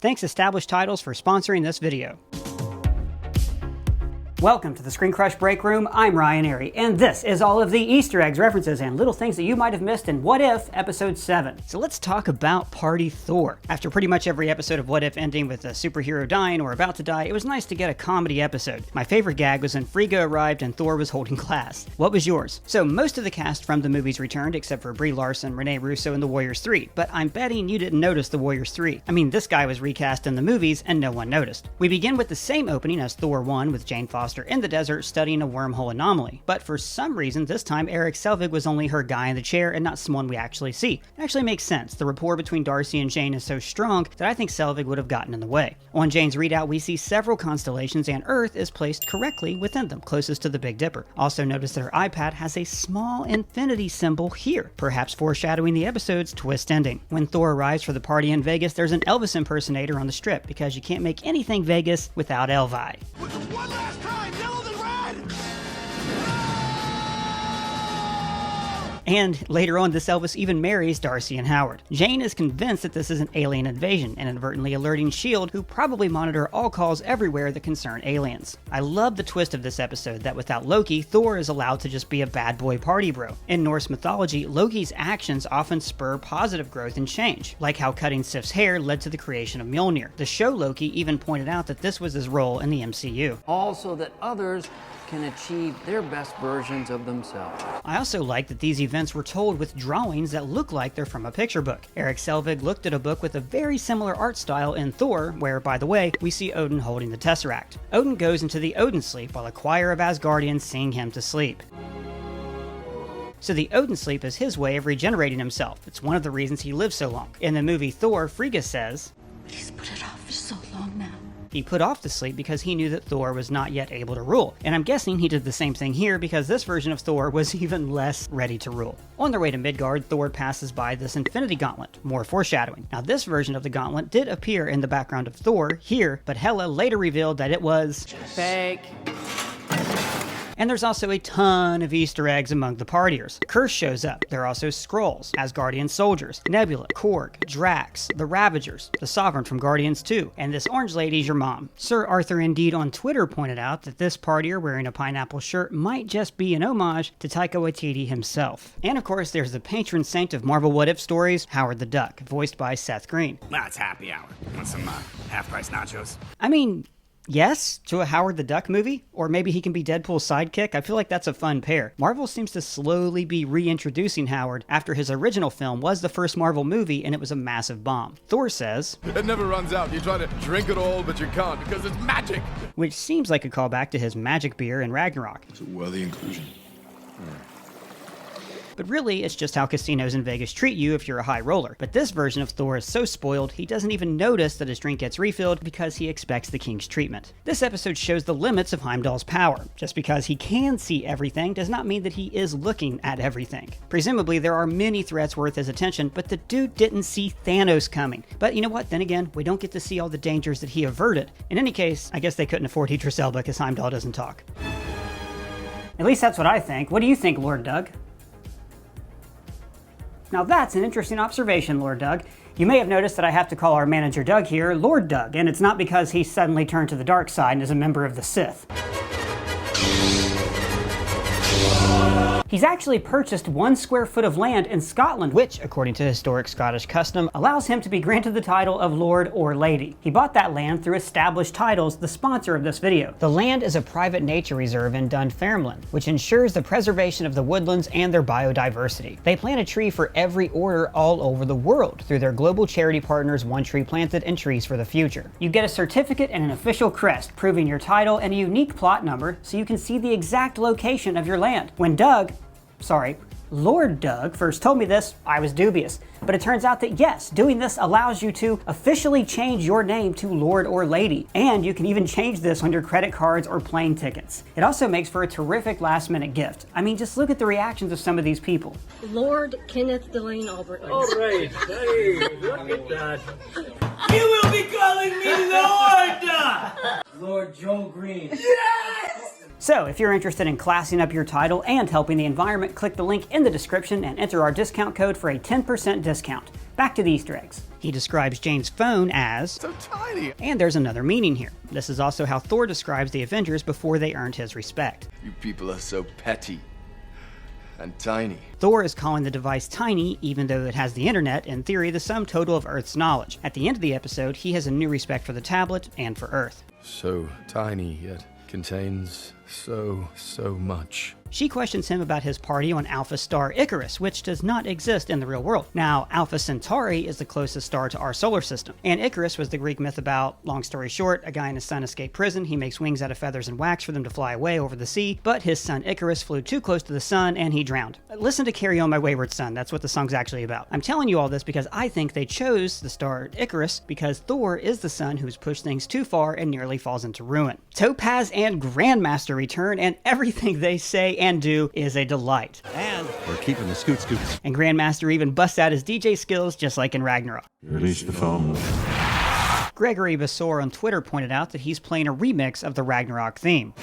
Thanks Established Titles for sponsoring this video. Welcome to the ScreenCrush Break Room. I'm Ryan Airy, and this is all of the Easter eggs, references, and little things that you might have missed in What If Episode 7. So let's talk about Party Thor. After pretty much every episode of What If ending with a superhero dying or about to die, it was nice to get a comedy episode. My favorite gag was when Frigga arrived and Thor was holding class. What was yours? So most of the cast from the movies returned, except for Brie Larson, Rene Russo, and the Warriors 3, but I'm betting you didn't notice the Warriors 3. I mean, this guy was recast in the movies and no one noticed. We begin with the same opening as Thor 1 with Jane Foster in the desert studying a wormhole anomaly. But for some reason, this time Eric Selvig was only her guy in the chair and not someone we actually see. It actually makes sense. The rapport between Darcy and Jane is so strong that I think Selvig would have gotten in the way. On Jane's readout, we see several constellations and Earth is placed correctly within them, closest to the Big Dipper. Also notice that her iPad has a small infinity symbol here, perhaps foreshadowing the episode's twist ending. When Thor arrives for the party in Vegas, there's an Elvis impersonator on the strip because you can't make anything Vegas without Elvi. One last time, yellow than red! And later on, this Elvis even marries Darcy and Howard. Jane is convinced that this is an alien invasion, and inadvertently alerting S.H.I.E.L.D., who probably monitor all calls everywhere that concern aliens. I love the twist of this episode that without Loki, Thor is allowed to just be a bad boy party bro. In Norse mythology, Loki's actions often spur positive growth and change, like how cutting Sif's hair led to the creation of Mjolnir. The show Loki even pointed out that this was his role in the MCU. Also that others can achieve their best versions of themselves. I also like that these events were told with drawings that look like they're from a picture book. Eric Selvig looked at a book with a very similar art style in Thor, where, by the way, we see Odin holding the Tesseract. Odin goes into the Odin sleep while a choir of Asgardians sing him to sleep. So the Odin sleep is his way of regenerating himself. It's one of the reasons he lives so long. In the movie Thor, Frigga says, "He's put it off for so long now." He put off the sleep because he knew that Thor was not yet able to rule. And I'm guessing he did the same thing here because this version of Thor was even less ready to rule. On their way to Midgard, Thor passes by this Infinity Gauntlet, more foreshadowing. Now this version of the gauntlet did appear in the background of Thor here, but Hela later revealed that it was Fake. And there's also a ton of Easter eggs among the partiers. Curse shows up. There are also Skrulls, Asgardian soldiers, Nebula, Korg, Drax, the Ravagers, the Sovereign from Guardians 2, and this orange lady's your mom. Sir Arthur Indeed on Twitter pointed out that this partier wearing a pineapple shirt might just be an homage to Taika Waititi himself. And of course, there's the patron saint of Marvel What If stories, Howard the Duck, voiced by Seth Green. That's happy hour. Want some half-price nachos? I mean, yes, to a Howard the Duck movie? Or maybe he can be Deadpool's sidekick? I feel like that's a fun pair. Marvel seems to slowly be reintroducing Howard after his original film was the first Marvel movie and it was a massive bomb. Thor says, "It never runs out. You try to drink it all, but you can't because it's magic." Which seems like a callback to his magic beer in Ragnarok. It's a worthy inclusion. But really, it's just how casinos in Vegas treat you if you're a high roller. But this version of Thor is so spoiled, he doesn't even notice that his drink gets refilled because he expects the king's treatment. This episode shows the limits of Heimdall's power. Just because he can see everything does not mean that he is looking at everything. Presumably, there are many threats worth his attention, but the dude didn't see Thanos coming. But you know what? Then again, we don't get to see all the dangers that he averted. In any case, I guess they couldn't afford Idris Elba because Heimdall doesn't talk. At least that's what I think. What do you think, Lord Doug? Now that's an interesting observation, Lord Doug. You may have noticed that I have to call our manager Doug here Lord Doug, and it's not because he suddenly turned to the dark side and is a member of the Sith. He's actually purchased 1 square foot of land in Scotland, which, according to historic Scottish custom, allows him to be granted the title of Lord or Lady. He bought that land through Established Titles, the sponsor of this video. The land is a private nature reserve in Dunfermline, which ensures the preservation of the woodlands and their biodiversity. They plant a tree for every order all over the world through their global charity partners One Tree Planted and Trees for the Future. You get a certificate and an official crest, proving your title and a unique plot number so you can see the exact location of your land. When Lord Doug first told me this, I was dubious. But it turns out that yes, doing this allows you to officially change your name to Lord or Lady. And you can even change this on your credit cards or plane tickets. It also makes for a terrific last minute gift. I mean, just look at the reactions of some of these people. Lord Kenneth Delane Albert. All right, hey, look at that. You will be calling me Lord! Lord Joe Green. Yes! So, if you're interested in classing up your title and helping the environment, click the link in the description and enter our discount code for a 10% discount. Back to the Easter eggs. He describes Jane's phone as So tiny. and there's another meaning here. This is also how Thor describes the Avengers before they earned his respect. You people are so petty and tiny. Thor is calling the device tiny, even though it has the internet, in theory the sum total of Earth's knowledge. At the end of the episode, he has a new respect for the tablet and for Earth. So tiny, yet contains so much. She questions him about his party on Alpha Star Icarus, which does not exist in the real world. Now, Alpha Centauri is the closest star to our solar system, and Icarus was the Greek myth about, long story short, a guy and his son escape prison. He makes wings out of feathers and wax for them to fly away over the sea, but his son Icarus flew too close to the sun and he drowned. Listen to Carry On My Wayward Son, that's what the song's actually about. I'm telling you all this because I think they chose the star Icarus because Thor is the son who's pushed things too far and nearly falls into ruin. Topaz and Grandmaster return, and everything they say and do is a delight. And we're keeping the scoots. And Grandmaster even busts out his DJ skills just like in Ragnarok. Release the phone. Gregory Bassor on Twitter pointed out that he's playing a remix of the Ragnarok theme.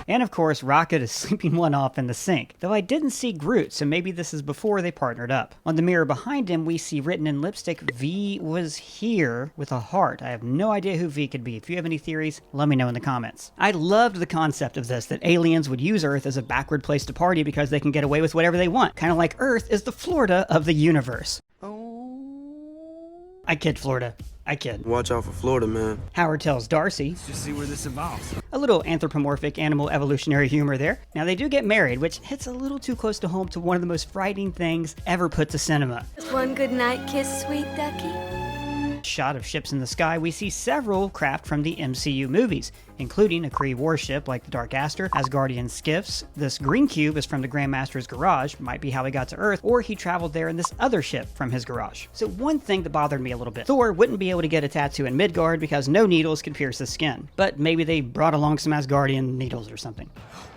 And of course, Rocket is sleeping one off in the sink, though I didn't see Groot, so maybe this is before they partnered up. On the mirror behind him, we see written in lipstick, V was here, with a heart. I have no idea who V could be. If you have any theories, let me know in the comments. I loved the concept of this, that aliens would use Earth as a backward place to party because they can get away with whatever they want. Kind of like Earth is the Florida of the universe. I kid, Florida. I kid. Watch out for Florida, man. Howard tells Darcy. Let's just see where this evolves. A little anthropomorphic animal evolutionary humor there. Now they do get married, which hits a little too close to home to one of the most frightening things ever put to cinema. Just one good night kiss, sweet ducky. Shot of ships in the sky, we see several craft from the MCU movies, including a Kree warship like the Dark Aster, Asgardian skiffs. This green cube is from the Grandmaster's garage, might be how he got to Earth, or he traveled there in this other ship from his garage. So one thing that bothered me a little bit, Thor wouldn't be able to get a tattoo in Midgard because no needles could pierce his skin, but maybe they brought along some Asgardian needles or something.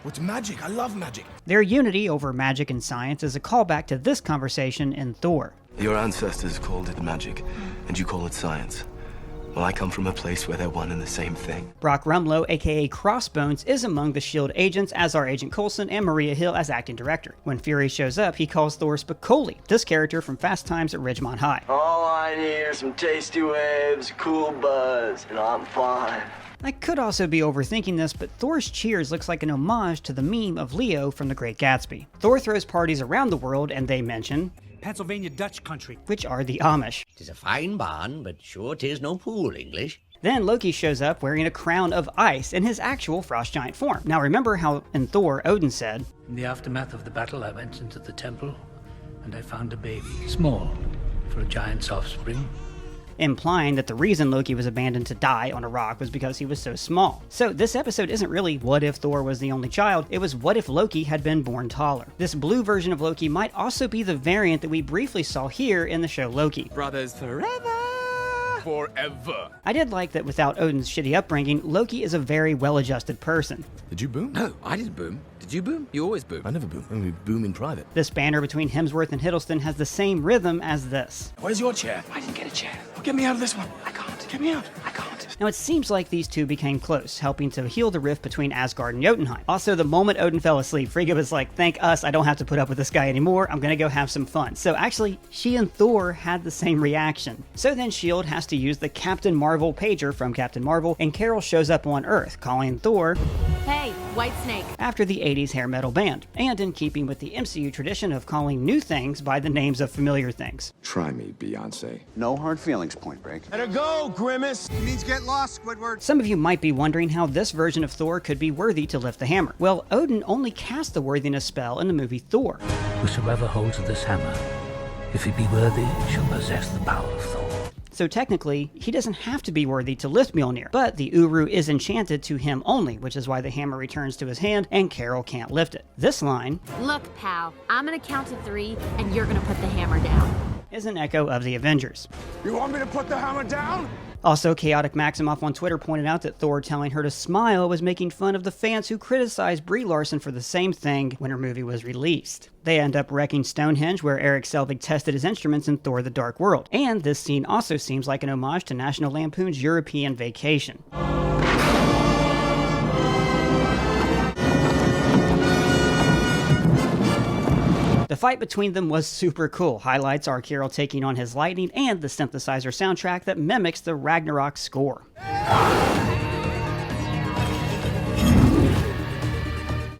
What's magic? I love magic. Their unity over magic and science is a callback to this conversation in Thor. Your ancestors called it magic, and you call it science. Well, I come from a place where they're one and the same thing. Brock Rumlow, aka Crossbones, is among the S.H.I.E.L.D. agents, as are Agent Coulson and Maria Hill as acting director. When Fury shows up, he calls Thor Spicoli, this character from Fast Times at Ridgemont High. All I need are some tasty waves, cool buzz, and I'm fine. I could also be overthinking this, but Thor's cheers looks like an homage to the meme of Leo from The Great Gatsby. Thor throws parties around the world and they mention Pennsylvania Dutch country. which are the Amish. 'Tis a fine barn, but sure 'tis no pool English. Then Loki shows up wearing a crown of ice in his actual frost giant form. Now remember how in Thor, Odin said, In the aftermath of the battle, I went into the temple and I found a baby, small for a giant's offspring. implying that the reason Loki was abandoned to die on a rock was because he was so small. So this episode isn't really what if Thor was the only child, it was what if Loki had been born taller. This blue version of Loki might also be the variant that we briefly saw here in the show Loki. Brothers forever. Forever. I did like that without Odin's shitty upbringing, Loki is a very well-adjusted person. Did you boom? No, I didn't boom. Did you boom? You always boom. I never boom. Only boom in private. This banner between Hemsworth and Hiddleston has the same rhythm as this. Where's your chair? I didn't get a chair. Get me out of this one. I can't. Get me out. I can't. Now it seems like these two became close, helping to heal the rift between Asgard and Jotunheim. Also, the moment Odin fell asleep, Frigga was like, thank us, I don't have to put up with this guy anymore, I'm gonna go have some fun. So actually, she and Thor had the same reaction. So then S.H.I.E.L.D. has to use the Captain Marvel pager from Captain Marvel, and Carol shows up on Earth, calling Thor, Hey, White Snake. after the 80s hair metal band, and in keeping with the MCU tradition of calling new things by the names of familiar things. Try me, Beyonce. No hard feelings, Point Break. Let her go, Grimace! It means get lost, Squidward. Some of you might be wondering how this version of Thor could be worthy to lift the hammer. Well, Odin only cast the worthiness spell in the movie Thor. Whosoever holds this hammer, if he be worthy, shall possess the power of Thor. So technically, he doesn't have to be worthy to lift Mjolnir, but the Uru is enchanted to him only, which is why the hammer returns to his hand and Carol can't lift it. This line, Look, pal, I'm gonna count to 3 and you're gonna put the hammer down. is an echo of the Avengers. You want me to put the hammer down? Also, Chaotic Maximoff on Twitter pointed out that Thor telling her to smile was making fun of the fans who criticized Brie Larson for the same thing when her movie was released. They end up wrecking Stonehenge, where Eric Selvig tested his instruments in Thor: The Dark World. And this scene also seems like an homage to National Lampoon's European Vacation. fight between them was super cool. Highlights are Carol taking on his lightning and the synthesizer soundtrack that mimics the Ragnarok score.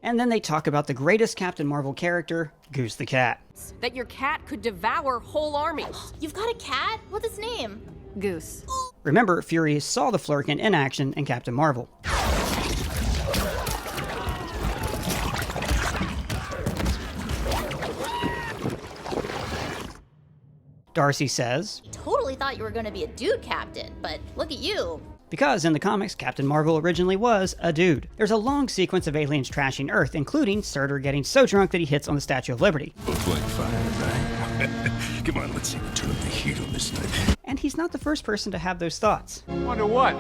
And then they talk about the greatest Captain Marvel character, Goose the cat. That your cat could devour whole armies. You've got a cat? What's its name? Goose. Remember, Fury saw the Flurkin in action in Captain Marvel. Darcy says, Totally thought you were going to be a dude captain, but look at you. Because in the comics, Captain Marvel originally was a dude. There's a long sequence of aliens trashing Earth, including Surtur getting so drunk that he hits on the Statue of Liberty. Looks like fire, right? Come on, let's see turn up the heat on this night. And he's not the first person to have those thoughts. Wonder what?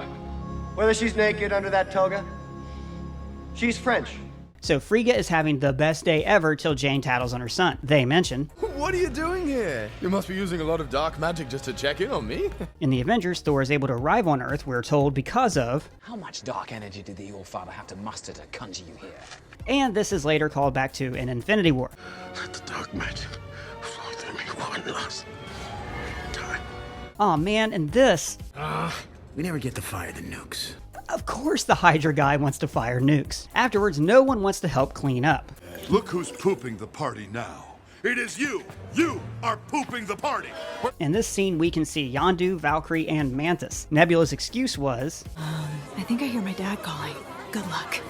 Whether she's naked under that toga? She's French. So Frigga is having the best day ever till Jane tattles on her son. They mention, What are you doing here? You must be using a lot of dark magic just to check in on me. In the Avengers, Thor is able to arrive on Earth, we're told, because of... How much dark energy did the All-Father have to muster to conjure you here? And this is later called back to in Infinity War. Let the dark magic flow through me one last time. Aw man, and this... We never get to fire the nukes. Of course the Hydra guy wants to fire nukes. Afterwards, no one wants to help clean up. Look who's pooping the party now. It is you! You are pooping the party! In this scene, we can see Yondu, Valkyrie, and Mantis. Nebula's excuse was... I think I hear my dad calling. Good luck.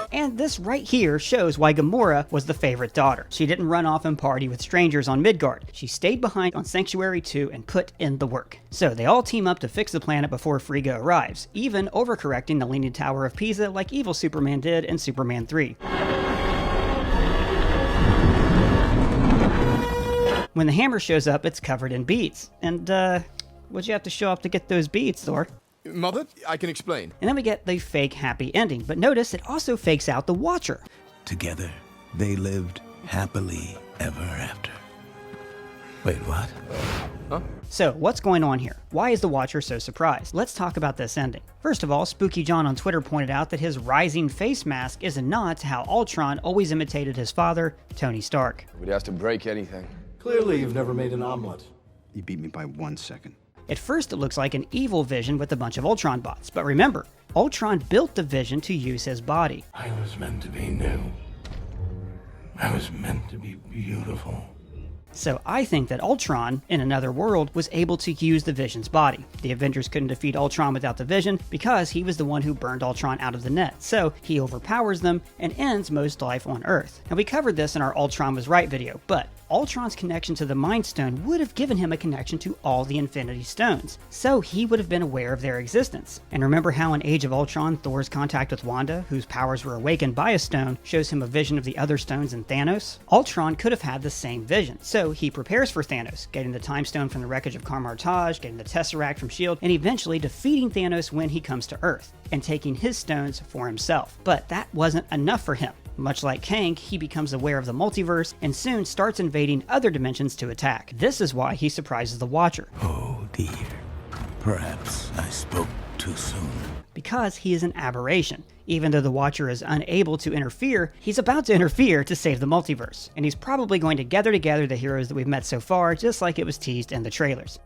And this right here shows why Gamora was the favorite daughter. She didn't run off and party with strangers on Midgard. She stayed behind on Sanctuary 2 and put in the work. So they all team up to fix the planet before Frigga arrives, even overcorrecting the Leaning Tower of Pisa like evil Superman did in Superman 3. When the hammer shows up, it's covered in beads. And, what'd you have to show up to get those beads, Thor? Mother, I can explain. And then we get the fake happy ending, but notice it also fakes out the Watcher. Together, they lived happily ever after. Wait, what? Huh? So, what's going on here? Why is the Watcher so surprised? Let's talk about this ending. First of all, Spooky John on Twitter pointed out that his rising face mask is a nod to how Ultron always imitated his father, Tony Stark. Nobody has to break anything. Clearly, you've never made an omelet. You beat me by 1 second. At first, it looks like an evil Vision with a bunch of Ultron bots, but remember, Ultron built the Vision to use his body. I was meant to be new. I was meant to be beautiful. So I think that Ultron, in another world, was able to use the Vision's body. The Avengers couldn't defeat Ultron without the Vision because he was the one who burned Ultron out of the net, so he overpowers them and ends most life on Earth. Now we covered this in our Ultron Was Right video, but Ultron's connection to the Mind Stone would have given him a connection to all the Infinity Stones, so he would have been aware of their existence. And remember how in Age of Ultron, Thor's contact with Wanda, whose powers were awakened by a stone, shows him a vision of the other stones in Thanos? Ultron could have had the same vision, so he prepares for Thanos, getting the Time Stone from the wreckage of Kamar-Taj, getting the Tesseract from S.H.I.E.L.D., and eventually defeating Thanos when he comes to Earth, and taking his stones for himself. But that wasn't enough for him. Much like Kang, he becomes aware of the multiverse and soon starts invading other dimensions to attack. This is why he surprises the Watcher. Oh dear. Perhaps I spoke too soon. Because he is an aberration. Even though the Watcher is unable to interfere, he's about to interfere to save the multiverse. And he's probably going to gather together the heroes that we've met so far, just like it was teased in the trailers.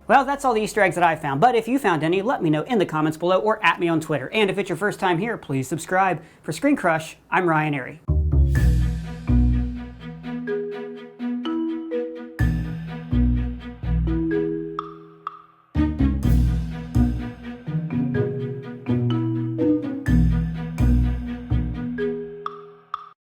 Well, that's all the Easter eggs that I found, but if you found any, let me know in the comments below or at me on Twitter. And if it's your first time here, please subscribe. For ScreenCrush, I'm Ryan Airy.